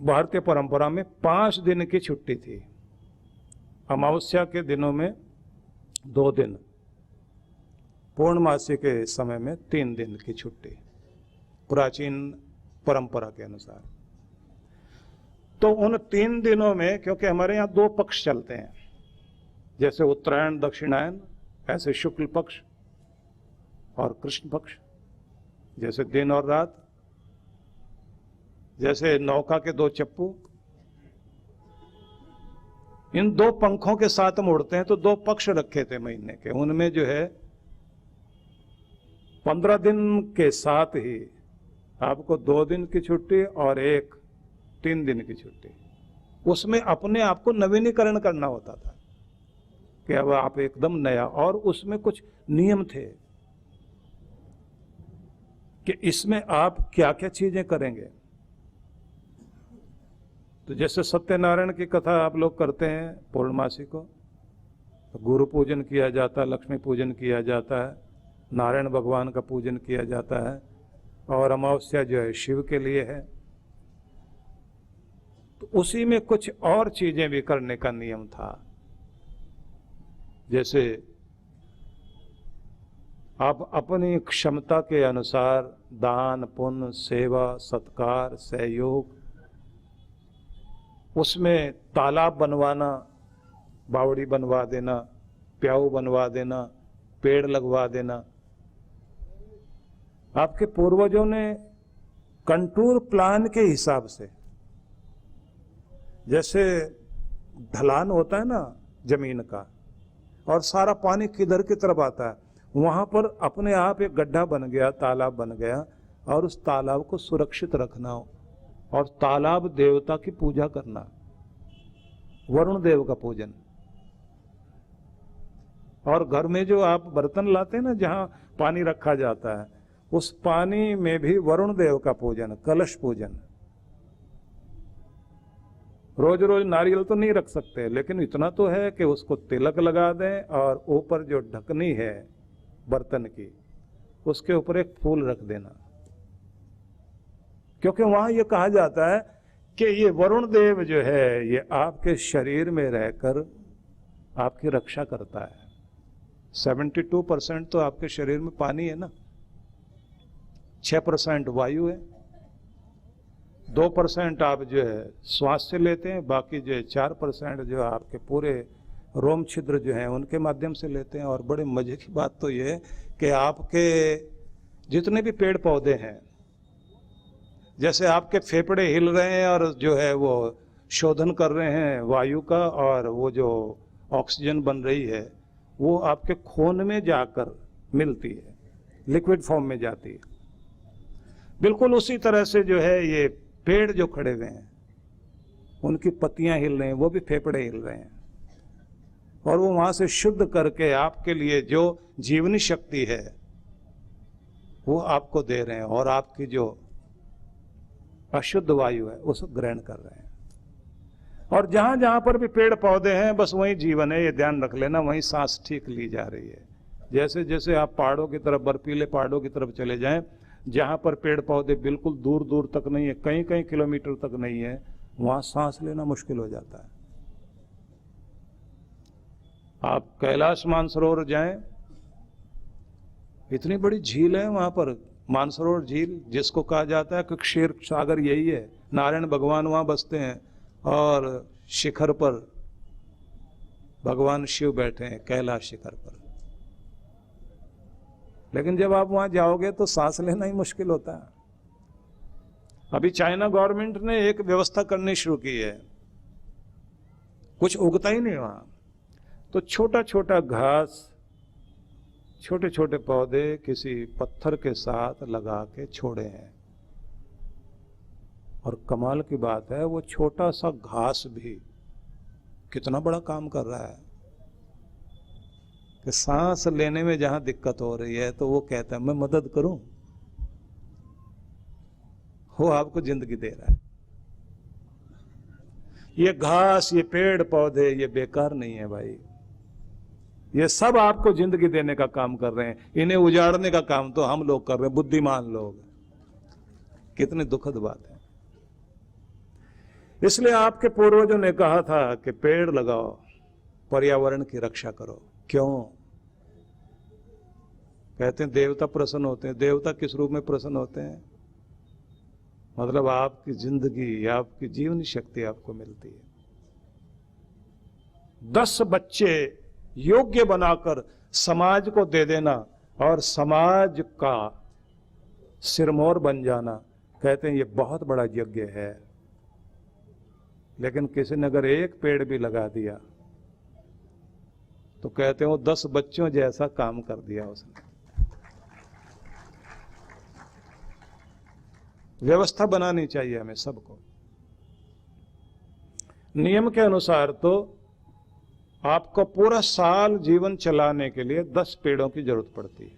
भारतीय परंपरा में 5 दिन की छुट्टी थी। अमावस्या के दिनों में 2 दिन, पूर्णमासी के समय में 3 दिन की छुट्टी, प्राचीन परंपरा के अनुसार। तो उन 3 दिनों में, क्योंकि हमारे यहाँ 2 पक्ष चलते हैं, जैसे उत्तरायण दक्षिणायन, ऐसे शुक्ल पक्ष और कृष्ण पक्ष, जैसे दिन और रात, जैसे नौका के 2 चप्पू, इन 2 पंखों के साथ हम उड़ते हैं। तो 2 पक्ष रखे थे महीने के, उनमें जो है 15 दिन के साथ ही आपको 2 दिन की छुट्टी और 3 दिन की छुट्टी। उसमें अपने आप को नवीनीकरण करना होता था कि अब आप एकदम नया, और उसमें कुछ नियम थे कि इसमें आप क्या क्या चीजें करेंगे। तो जैसे सत्यनारायण की कथा आप लोग करते हैं पूर्णमासी को, तो गुरु पूजन किया जाता है, लक्ष्मी पूजन किया जाता है, नारायण भगवान का पूजन किया जाता है, और अमावस्या जो है शिव के लिए है। तो उसी में कुछ और चीजें भी करने का नियम था, जैसे आप अपनी क्षमता के अनुसार दान पुण्य सेवा सत्कार सहयोग, उसमें तालाब बनवाना, बावड़ी बनवा देना, प्याऊ बनवा देना, पेड़ लगवा देना। आपके पूर्वजों ने कंटूर प्लान के हिसाब से, जैसे ढलान होता है ना जमीन का, और सारा पानी किधर की तरफ आता है, वहां पर अपने आप एक गड्ढा बन गया, तालाब बन गया, और उस तालाब को सुरक्षित रखना, और तालाब देवता की पूजा करना, वरुण देव का पूजन। और घर में जो आप बर्तन लाते हैं ना, जहां पानी रखा जाता है, उस पानी में भी वरुण देव का पूजन, कलश पूजन। रोज रोज नारियल तो नहीं रख सकते, लेकिन इतना तो है कि उसको तिलक लगा दें, और ऊपर जो ढकनी है बर्तन की, उसके ऊपर एक फूल रख देना, क्योंकि वहां ये कहा जाता है कि ये वरुण देव जो है ये आपके शरीर में रहकर आपकी रक्षा करता है। 72% तो आपके शरीर में पानी है ना, 6% वायु है, 2% आप जो है श्वास से लेते हैं, बाकी जो है 4% जो आपके पूरे रोम छिद्र जो है उनके माध्यम से लेते हैं। और बड़े मजे की बात तो ये है कि आपके जितने भी पेड़ पौधे हैं, जैसे आपके फेफड़े हिल रहे हैं और जो है वो शोधन कर रहे हैं वायु का, और वो जो ऑक्सीजन बन रही है वो आपके खून में जाकर मिलती है, लिक्विड फॉर्म में जाती है। बिल्कुल उसी तरह से जो है ये पेड़ जो खड़े हुए हैं, उनकी पत्तियां हिल रही हैं, वो भी फेफड़े हिल रहे हैं, और वो वहां से शुद्ध करके आपके लिए जो जीवनी शक्ति है वो आपको दे रहे हैं, और आपकी जो अशुद्ध वायु है उसको ग्रहण कर रहे हैं। और जहां जहां पर भी पेड़ पौधे हैं, बस वहीं जीवन है, ये ध्यान रख लेना, वहीं सांस ठीक ली जा रही है। जैसे जैसे आप पहाड़ों की तरफ, बर्फीले पहाड़ों की तरफ चले जाएं, जहां पर पेड़ पौधे बिल्कुल दूर दूर तक नहीं है, कई कई किलोमीटर तक नहीं है, वहां सांस लेना मुश्किल हो जाता है। आप कैलाश मानसरोवर जाएं, इतनी बड़ी झील है वहां पर, मानसरोवर झील, जिसको कहा जाता है कि क्षीर सागर यही है। नारायण भगवान वहां बसते हैं, और शिखर पर भगवान शिव बैठे हैं, कैलाश शिखर पर। लेकिन जब आप वहां जाओगे तो सांस लेना ही मुश्किल होता है। अभी चाइना गवर्नमेंट ने एक व्यवस्था करनी शुरू की है, कुछ उगता ही नहीं वहां, तो छोटा छोटा घास, छोटे छोटे पौधे किसी पत्थर के साथ लगा के छोड़े हैं। और कमाल की बात है, वो छोटा सा घास भी कितना बड़ा काम कर रहा है कि सांस लेने में जहां दिक्कत हो रही है तो वो कहता है मैं मदद करूं, वो आपको जिंदगी दे रहा है। ये घास, ये पेड़ पौधे, ये बेकार नहीं है भाई, ये सब आपको जिंदगी देने का काम कर रहे हैं। इन्हें उजाड़ने का काम तो हम लोग कर रहे हैं, बुद्धिमान लोग। कितनी दुखद बात है। इसलिए आपके पूर्वजों ने कहा था कि पेड़ लगाओ, पर्यावरण की रक्षा करो। क्यों? कहते हैं देवता प्रसन्न होते हैं। देवता किस रूप में प्रसन्न होते हैं? मतलब आपकी जिंदगी, आपकी जीवनी शक्ति आपको मिलती है। 10 बच्चे योग्य बनाकर समाज को दे देना और समाज का सिरमौर बन जाना, कहते हैं ये बहुत बड़ा यज्ञ है। लेकिन किसी ने अगर एक पेड़ भी लगा दिया तो कहते हैं वो 10 बच्चों जैसा काम कर दिया उसने। व्यवस्था बनानी चाहिए हमें सबको। नियम के अनुसार तो आपको पूरा साल जीवन चलाने के लिए 10 पेड़ों की जरूरत पड़ती है।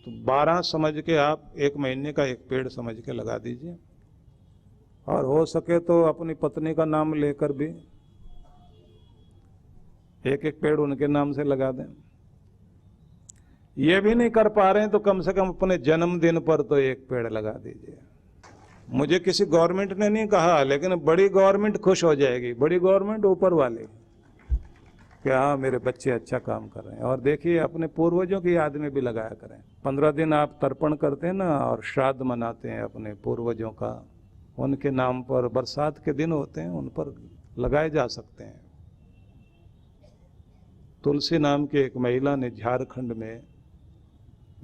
तो 12 समझ के आप 1 महीने का 1 पेड़ समझ के लगा दीजिए। और हो सके तो अपनी पत्नी का नाम लेकर भी 1-1 पेड़ उनके नाम से लगा दें। ये भी नहीं कर पा रहे हैं तो कम से कम अपने जन्मदिन पर तो 1 पेड़ लगा दीजिए। मुझे किसी गवर्नमेंट ने नहीं कहा, लेकिन बड़ी गवर्नमेंट खुश हो जाएगी। बड़ी गवर्नमेंट ऊपर वाले कि हाँ मेरे बच्चे अच्छा काम कर रहे हैं। और देखिए अपने पूर्वजों की याद में भी लगाया करें। 15 दिन आप तर्पण करते हैं ना और श्राद्ध मनाते हैं अपने पूर्वजों का, उनके नाम पर बरसात के दिन होते हैं, उन पर लगाए जा सकते हैं। तुलसी नाम की एक महिला ने झारखंड में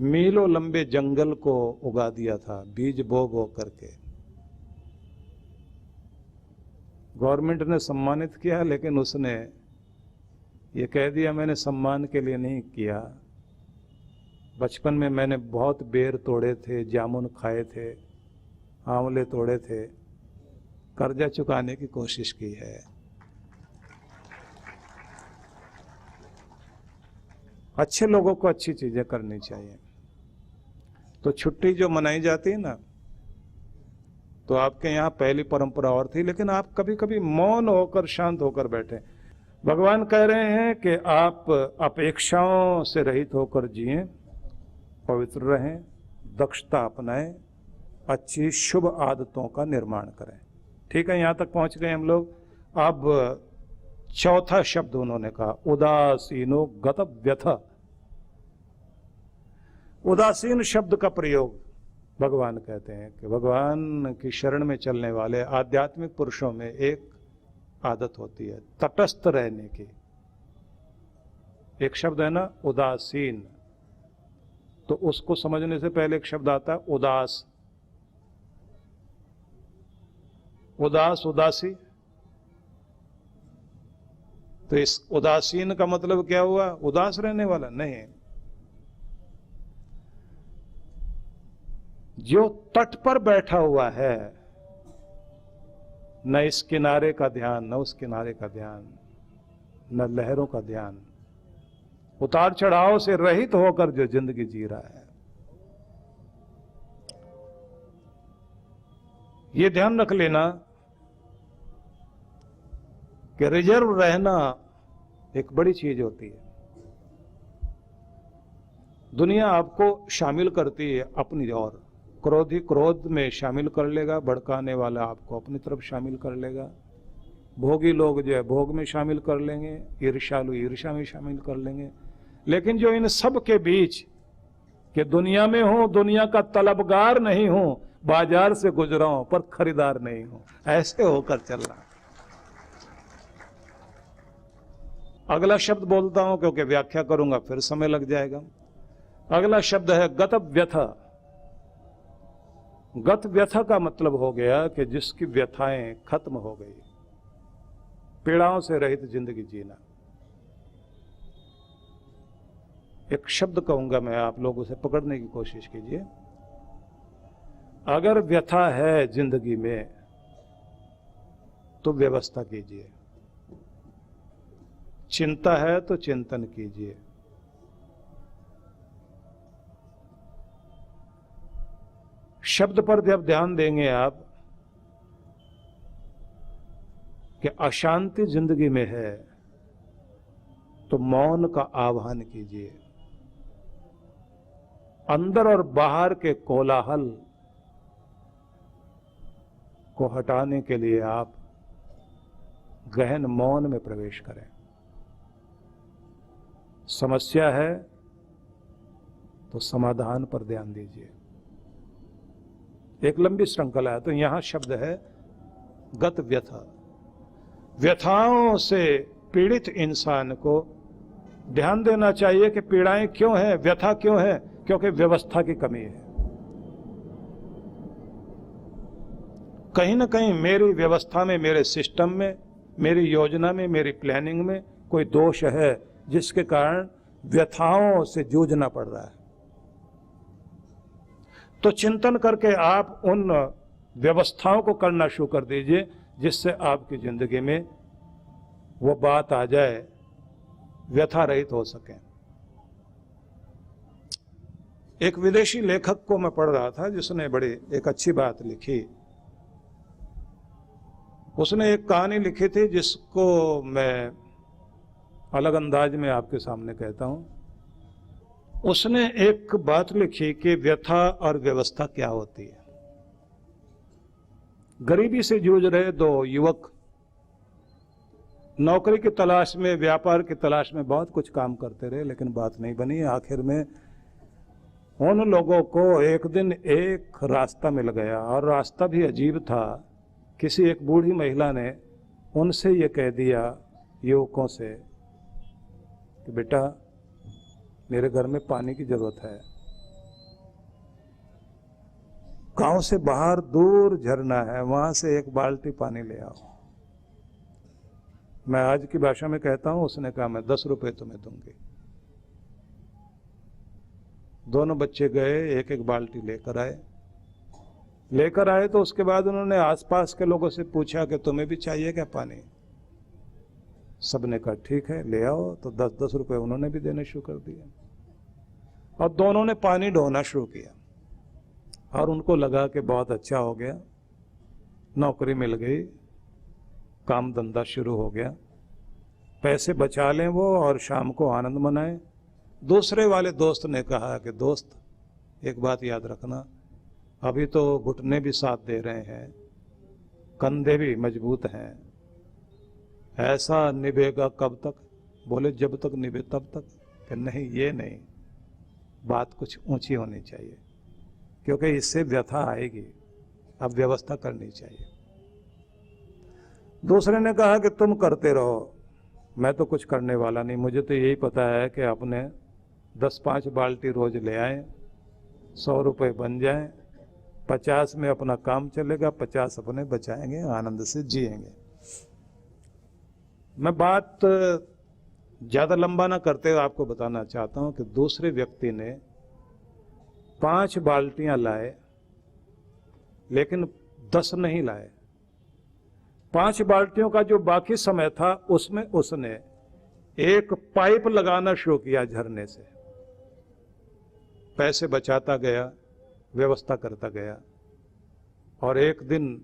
मीलों लंबे जंगल को उगा दिया था, बीज बो बो करके। गवर्नमेंट ने सम्मानित किया, लेकिन उसने ये कह दिया मैंने सम्मान के लिए नहीं किया। बचपन में मैंने बहुत बेर तोड़े थे, जामुन खाए थे, आंवले तोड़े थे, कर्जा चुकाने की कोशिश की है। अच्छे लोगों को अच्छी चीजें करनी चाहिए। तो छुट्टी जो मनाई जाती है ना, तो आपके यहाँ पहली परंपरा और थी, लेकिन आप कभी कभी मौन होकर, शांत होकर बैठे। भगवान कह रहे हैं कि आप अपेक्षाओं से रहित होकर जिएं, पवित्र रहें, दक्षता अपनाएं, अच्छी शुभ आदतों का निर्माण करें। ठीक है, यहाँ तक पहुँच गए हम लोग। अब चौथा शब्द उन्होंने कहा, उदासीनो गतव्यथ। उदासीन शब्द का प्रयोग भगवान कहते हैं कि भगवान की शरण में चलने वाले आध्यात्मिक पुरुषों में एक आदत होती है तटस्थ रहने की। एक शब्द है ना उदासीन, तो उसको समझने से पहले एक शब्द आता है उदास। उदास, उदासी। तो इस उदासीन का मतलब क्या हुआ? उदास रहने वाला नहीं। जो तट पर बैठा हुआ है, न इस किनारे का ध्यान, न उस किनारे का ध्यान, न लहरों का ध्यान, उतार चढ़ाव से रहित होकर जो जिंदगी जी रहा है, ये ध्यान रख लेना कि रिजर्व रहना एक बड़ी चीज होती है। दुनिया आपको शामिल करती है अपनी ओर। क्रोधी क्रोध में शामिल कर लेगा, भड़काने वाला आपको अपनी तरफ शामिल कर लेगा, भोगी लोग जो है भोग में शामिल कर लेंगे, ईर्ष्यालु ईर्ष्या में शामिल कर लेंगे। लेकिन जो इन सब के बीच कि दुनिया में हूं, दुनिया का तलबगार नहीं हूं, बाजार से गुजरा हूं पर खरीदार नहीं हूं, ऐसे होकर चलना। अगला शब्द बोलता हूं क्योंकि व्याख्या करूंगा फिर समय लग जाएगा। अगला शब्द है गतव्यथा। गत व्यथा का मतलब हो गया कि जिसकी व्यथाएं खत्म हो गई, पीड़ाओं से रहित जिंदगी जीना। एक शब्द कहूंगा मैं, आप लोग उसे पकड़ने की कोशिश कीजिए। अगर व्यथा है जिंदगी में तो व्यवस्था कीजिए, चिंता है तो चिंतन कीजिए, शब्द पर जब ध्यान देंगे आप कि अशांति जिंदगी में है तो मौन का आह्वान कीजिए। अंदर और बाहर के कोलाहल को हटाने के लिए आप गहन मौन में प्रवेश करें। समस्या है तो समाधान पर ध्यान दीजिए। एक लंबी श्रृंखला है, तो यहां शब्द है गत व्यथा। व्यथाओं से पीड़ित इंसान को ध्यान देना चाहिए कि पीड़ाएं क्यों हैं, व्यथा क्यों है, क्योंकि व्यवस्था की कमी है। कहीं ना कहीं मेरी व्यवस्था में, मेरे सिस्टम में, मेरी योजना में, मेरी प्लानिंग में कोई दोष है, जिसके कारण व्यथाओं से जूझना पड़ रहा है। तो चिंतन करके आप उन व्यवस्थाओं को करना शुरू कर दीजिए जिससे आपकी जिंदगी में वो बात आ जाए, व्यथा रहित हो सके। एक विदेशी लेखक को मैं पढ़ रहा था जिसने बड़ी एक अच्छी बात लिखी। उसने एक कहानी लिखी थी जिसको मैं अलग अंदाज में आपके सामने कहता हूं। उसने एक बात लिखी कि व्यथा और व्यवस्था क्या होती है। गरीबी से जूझ रहे दो युवक नौकरी की तलाश में, व्यापार की तलाश में बहुत कुछ काम करते रहे, लेकिन बात नहीं बनी। आखिर में उन लोगों को एक दिन एक रास्ता मिल गया, और रास्ता भी अजीब था। किसी एक बूढ़ी महिला ने उनसे ये कह दिया युवकों से कि बेटा, मेरे घर में पानी की जरूरत है। गांव से बाहर दूर झरना है, वहां से एक बाल्टी पानी ले आओ। मैं आज की भाषा में कहता हूं, उसने कहा मैं 10 रुपए तुम्हें दूंगी। दोनों बच्चे गए, एक एक बाल्टी लेकर आए तो उसके बाद उन्होंने आसपास के लोगों से पूछा कि तुम्हें भी चाहिए क्या पानी। सबने कहा ठीक है ले आओ। तो 10-10 रुपए उन्होंने भी देने शुरू कर दिए, और दोनों ने पानी ढोना शुरू किया। और उनको लगा कि बहुत अच्छा हो गया, नौकरी मिल गई, काम धंधा शुरू हो गया, पैसे बचा लें वो और शाम को आनंद मनाएं। दूसरे वाले दोस्त ने कहा कि दोस्त, एक बात याद रखना, अभी तो घुटने भी साथ दे रहे हैं, कंधे भी मजबूत हैं, ऐसा निभेगा कब तक? बोले जब तक निभे तब तक। कि नहीं, ये नहीं, बात कुछ ऊंची होनी चाहिए, क्योंकि इससे व्यथा आएगी। अब व्यवस्था करनी चाहिए। दूसरे ने कहा कि तुम करते रहो, मैं तो कुछ करने वाला नहीं, मुझे तो यही पता है कि अपने 10-5 बाल्टी रोज ले आए, 100 रुपए बन जाएं, 50 में अपना काम चलेगा, 50 अपने बचाएंगे, आनंद से जिएंगे। मैं बात ज्यादा लंबा ना करते हुए आपको बताना चाहता हूं कि दूसरे व्यक्ति ने 5 बाल्टियां लाए, लेकिन 10 नहीं लाए। 5 बाल्टियों का जो बाकी समय था उसमें उसने एक पाइप लगाना शुरू किया झरने से। पैसे बचाता गया, व्यवस्था करता गया, और एक दिन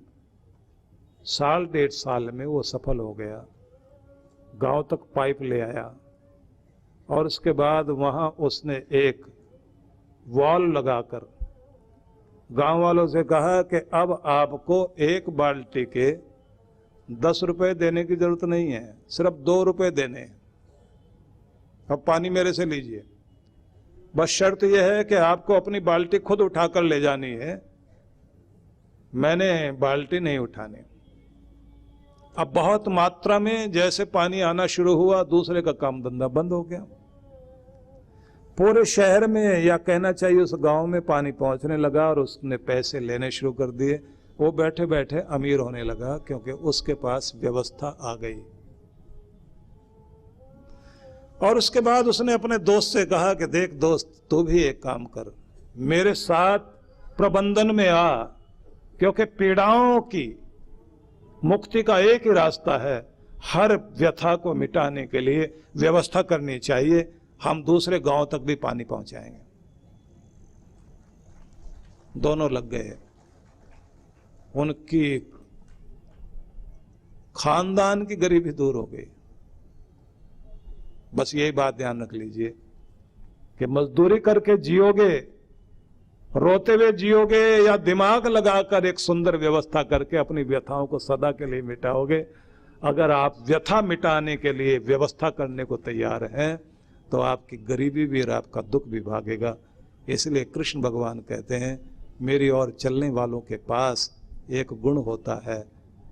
1.5 साल में वो सफल हो गया। गांव तक पाइप ले आया, और उसके बाद वहां उसने एक वॉल लगाकर गांव वालों से कहा कि अब आपको एक बाल्टी के 10 रुपए देने की जरूरत नहीं है, सिर्फ 2 रुपए देने हैं। अब पानी मेरे से लीजिए, बस शर्त यह है कि आपको अपनी बाल्टी खुद उठाकर ले जानी है, मैंने बाल्टी नहीं उठानी। अब बहुत मात्रा में जैसे पानी आना शुरू हुआ, दूसरे का काम धंधा बंद हो गया। पूरे शहर में, या कहना चाहिए उस गांव में, पानी पहुंचने लगा, और उसने पैसे लेने शुरू कर दिए। वो बैठे बैठे अमीर होने लगा, क्योंकि उसके पास व्यवस्था आ गई। और उसके बाद उसने अपने दोस्त से कहा कि देख दोस्त, तू भी एक काम कर, मेरे साथ प्रबंधन में आ, क्योंकि पीड़ाओं की मुक्ति का एक ही रास्ता है, हर व्यथा को मिटाने के लिए व्यवस्था करनी चाहिए। हम दूसरे गांव तक भी पानी पहुंचाएंगे। दोनों लग गए, उनकी खानदान की गरीबी दूर हो गई। बस यही बात ध्यान रख लीजिए कि मजदूरी करके जियोगे रोते हुए जियोगे या दिमाग लगाकर एक सुंदर व्यवस्था करके अपनी व्यथाओं को सदा के लिए मिटाओगे? अगर आप व्यथा मिटाने के लिए व्यवस्था करने को तैयार हैं तो आपकी गरीबी भी और आपका दुख भी भागेगा। इसलिए कृष्ण भगवान कहते हैं, मेरी ओर चलने वालों के पास एक गुण होता है,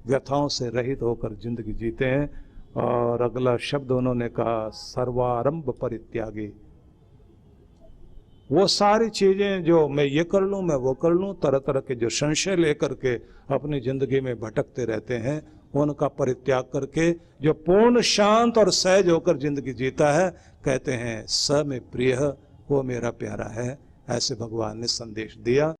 व्यथाओं से रहित होकर जिंदगी जीते हैं। और अगला शब्द उन्होंने कहा, सर्वारंभ परित्यागी। वो सारी चीजें जो मैं ये कर लूं, मैं वो कर लूं, तरह तरह के जो संशय लेकर के अपनी जिंदगी में भटकते रहते हैं, उनका परित्याग करके जो पूर्ण शांत और सहज होकर जिंदगी जीता है, कहते हैं स में प्रिय, वो मेरा प्यारा है। ऐसे भगवान ने संदेश दिया।